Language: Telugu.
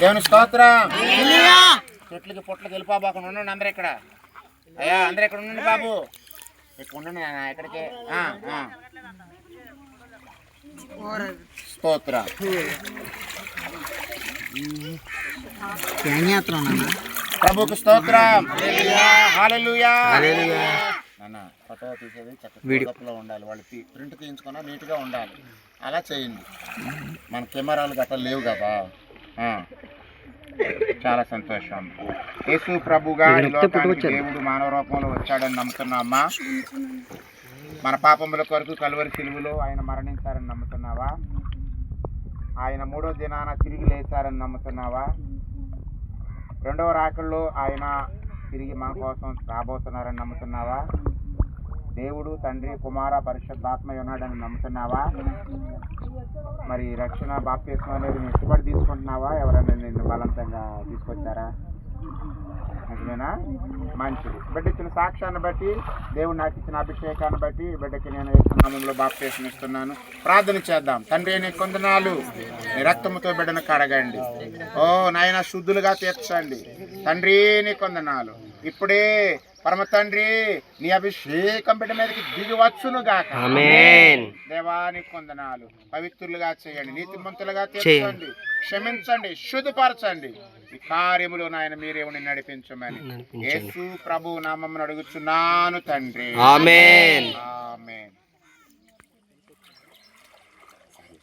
దేవుని స్తోత్రం. చెట్లకి పుట్లకి వెళ్ళిపోబాకుండా ఉండండి అందరు ఇక్కడ. అయ్యా అందరు ఇక్కడ ఉండండి బాబు, ఇక్కడ ఉండండి నాన్న ఎక్కడికి. స్తోత్రం. ప్రభుకు స్తోత్రం. హల్లెలూయా. నాన్న ఫోటో తీసేది చక్కగా ఉండాలి, వాళ్ళు ప్రింట్ తీయించుకున్నా నీట్గా ఉండాలి. అలా చేయండి. మన కెమెరాలు గట్రా లేవు కదా. చాలా సంతోషం. యేసు ప్రభుగా ఈ లోకానికి దేవుడు మానవ రూపంలో వచ్చాడని నమ్ముతున్నామా? మన పాపముల కొరకు కలువరి సిలువలో ఆయన మరణించారని నమ్ముతున్నావా? ఆయన 3వ దినాన తిరిగి లేచారని నమ్ముతున్నావా? 2వ రాకల్లో ఆయన తిరిగి మన కోసం రాబోతున్నారని నమ్ముతున్నావా? దేవుడు తండ్రి కుమార పరిశుద్ధాత్మ ఉన్నాడని నమ్ముతున్నావా? మరి రక్షణ బాప్తిస్మం అనేది నువ్వు ఇష్టపడి తీసుకుంటున్నావా? ఎవరైనా నిన్ను బలవంతంగా తీసుకొచ్చారా? నిజమేనా? మంచిది. బిడ్డ ఇచ్చిన సాక్ష్యాన్ని బట్టి, దేవుడు నాకు ఇచ్చిన అభిషేకాన్ని బట్టి బిడ్డకి నేను నామములో బాప్తిస్మం ఇస్తున్నాను. ప్రార్థన చేద్దాం. తండ్రి నీ కొందనాలు, నీ రక్తముతో బిడ్డను కడగండి. ఓ నాయన శుద్ధులుగా తీర్చండి. తండ్రి నీ కొందనాలు. ఇప్పుడే పరమ తండ్రి నీ అభిషేకం బిడ్డ మీదకి దిగి వచ్చును గాక. దేవాని కొందనాలు. పవిత్రులుగా చేయండి, నీతిమంతులుగా తీర్చండి, క్షమించండి, శుద్ధపరచండి. ఈ కార్యములు నాయన మీరేమని నడిపించమని యేసు ప్రభు నామమున అడుగుచున్నాను తండ్రి. ఆమేన్.